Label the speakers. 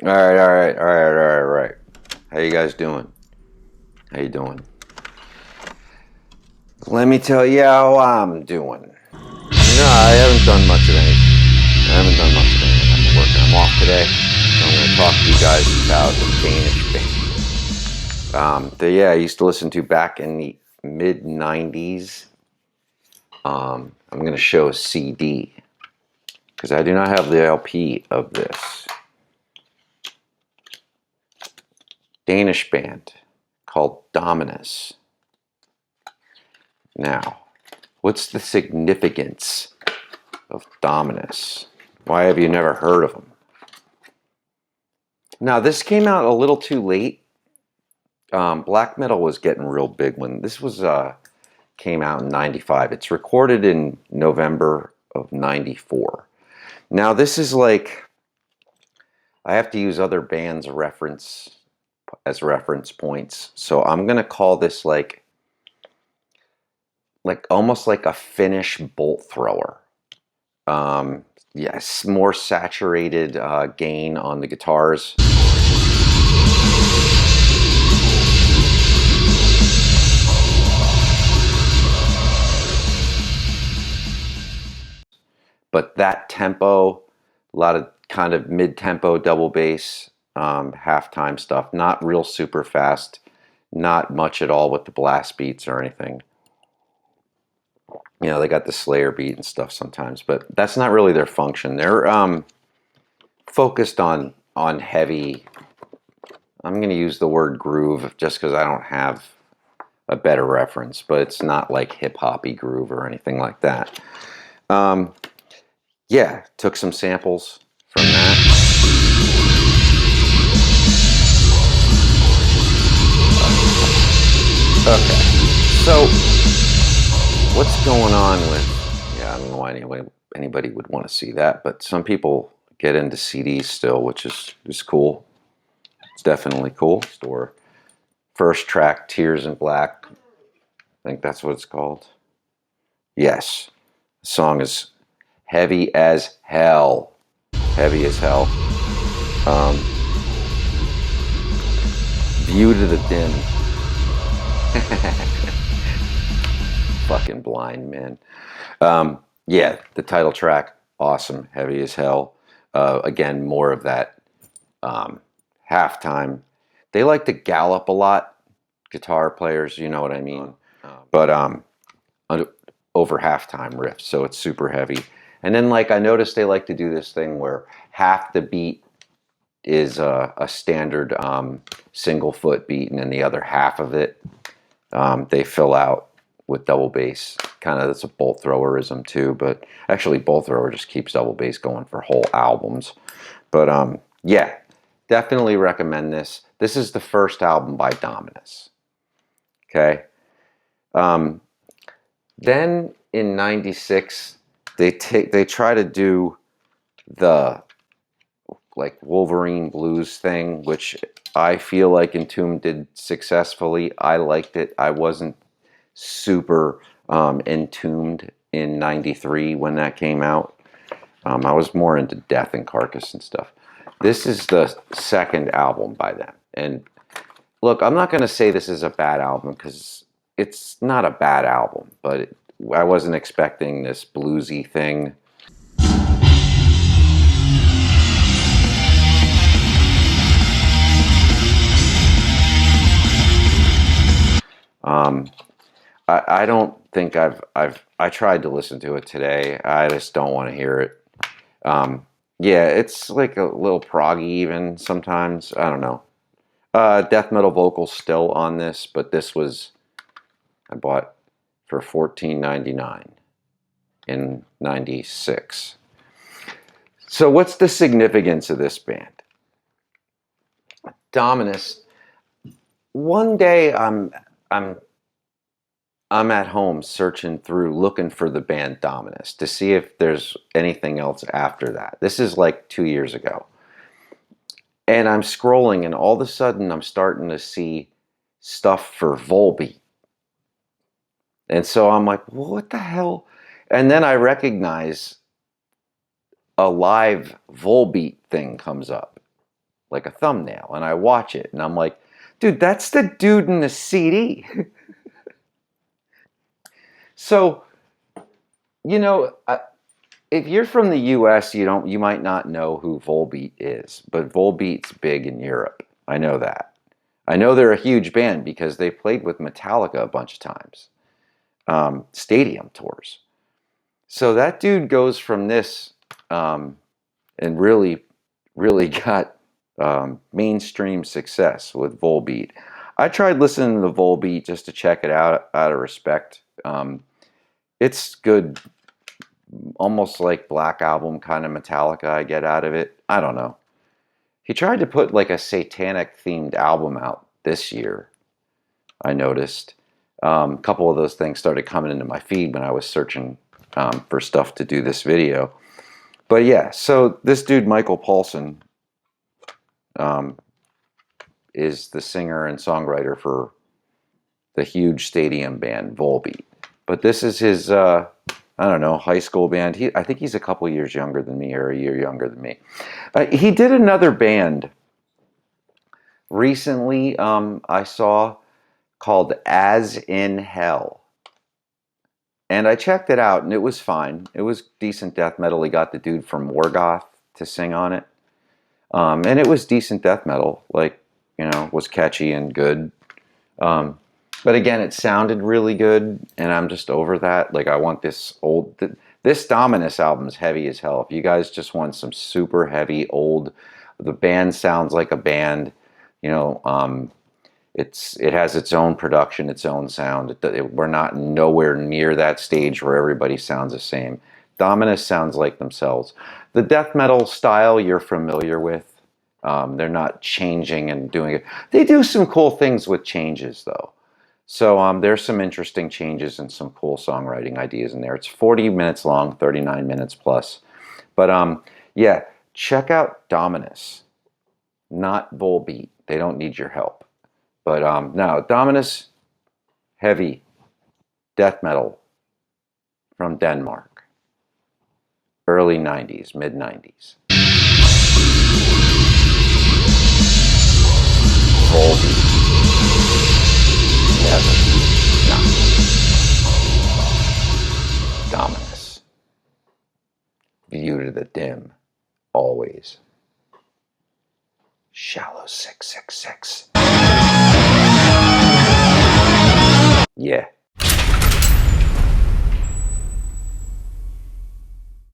Speaker 1: All right, all right, all right, all right, all right. How you guys doing? How you doing? Let me tell you how I'm doing. No, I haven't done much of anything. I haven't done much of anything. I'm working. I'm off today, so I'm going to talk to you guys about the Danish band. Yeah, I used to listen to back in the mid '90s. I'm going to show a CD because I do not have the LP of this Danish band called Dominus. Now, what's the significance of Dominus? Why have you never heard of them? Now, this came out a little too late. Black metal was getting real big when this was came out in '95. It's recorded in November of '94. Now, this is like I have to use other bands as reference points, so I'm gonna call this like almost like a Finnish bolt thrower. Yes, more saturated gain on the guitars. But that tempo, a lot of kind of mid-tempo double bass, halftime stuff, not real super fast, not much at all with the blast beats or anything. You know, they got the Slayer beat and stuff sometimes, but that's not really their function. They're focused on heavy. I'm going to use the word groove just because I don't have a better reference, but it's not like hip-hoppy groove or anything like that. Yeah, took some samples from that. Okay, so what's going on with, yeah, I don't know why anybody would want to see that, but some people get into CDs still, which is cool. It's definitely cool. Or first track, Tears in Black. I think that's what it's called. Yes, the song is heavy as hell. Heavy as hell. View to the Dim. Fucking blind, man. Yeah, the title track, awesome, heavy as hell. Again, more of that halftime. They like to gallop a lot, guitar players, you know what I mean. But over halftime riffs, so it's super heavy. And then, like, I noticed they like to do this thing where half the beat is a standard single foot beat, and then the other half of it they fill out with double bass. Kind of, that's a bolt throwerism too, but actually bolt thrower just keeps double bass going for whole albums. But yeah, definitely recommend this. This is the first album by Dominus. Okay. Then in '96, they try to do the like Wolverine blues thing, which I feel like Entombed did successfully. I liked it. I wasn't super Entombed in '93 when that came out. I was more into Death and Carcass and stuff. This is the second album by them. And look, I'm not going to say this is a bad album because it's not a bad album, but I wasn't expecting this bluesy thing. I don't think I tried to listen to it today. I just don't want to hear it. Yeah, it's like a little proggy even sometimes. I don't know. Death metal vocals still on this, but this was I bought for $14.99 in '96. So what's the significance of this band? Dominus. One day I'm at home searching through looking for the band Dominus to see if there's anything else after that. This is like 2 years ago. And I'm scrolling and all of a sudden I'm starting to see stuff for VOLBEAT. And so I'm like, well, what the hell? And then I recognize a live VOLBEAT thing comes up. like a thumbnail, and I watch it, and I'm like, dude, that's the dude in the CD. So, you know, if you're from the U.S., you might not know who VOLBEAT is, but VOLBEAT's big in Europe. I know that. I know they're a huge band because they played with Metallica a bunch of times, stadium tours. So that dude goes from this and really, really got mainstream success with VOLBEAT. I tried listening to the VOLBEAT just to check it out of respect. It's good, almost like Black Album kind of Metallica I get out of it. I don't know. He tried to put like a satanic themed album out this year, I noticed. A couple of those things started coming into my feed when I was searching for stuff to do this video. But yeah, so this dude, Michael Paulson, is the singer and songwriter for the huge stadium band VOLBEAT. But this is his, I don't know, high school band. I think he's a couple years younger than me, or a year younger than me. He did another band recently I saw called As in Hell. And I checked it out, and it was fine. It was decent death metal. He got the dude from Morgoth to sing on it. And it was decent death metal. Like, you know, was catchy and good. But again, it sounded really good, and I'm just over that. Like, I want this old... This Dominus album's heavy as hell. If you guys just want some super heavy, old... The band sounds like a band, you know... it has its own production, its own sound. We're not nowhere near that stage where everybody sounds the same. Dominus sounds like themselves. The death metal style you're familiar with. They're not changing and doing it. They do some cool things with changes, though. So there's some interesting changes and some cool songwriting ideas in there. It's 40 minutes long, 39 minutes plus. But yeah, check out Dominus, not VOLBEAT. They don't need your help. But now, Dominus, heavy death metal from Denmark, early 90s, mid 90s. VOLBEAT. Never. No. Dominus. View to the dim, always. Shallow 666. Yeah.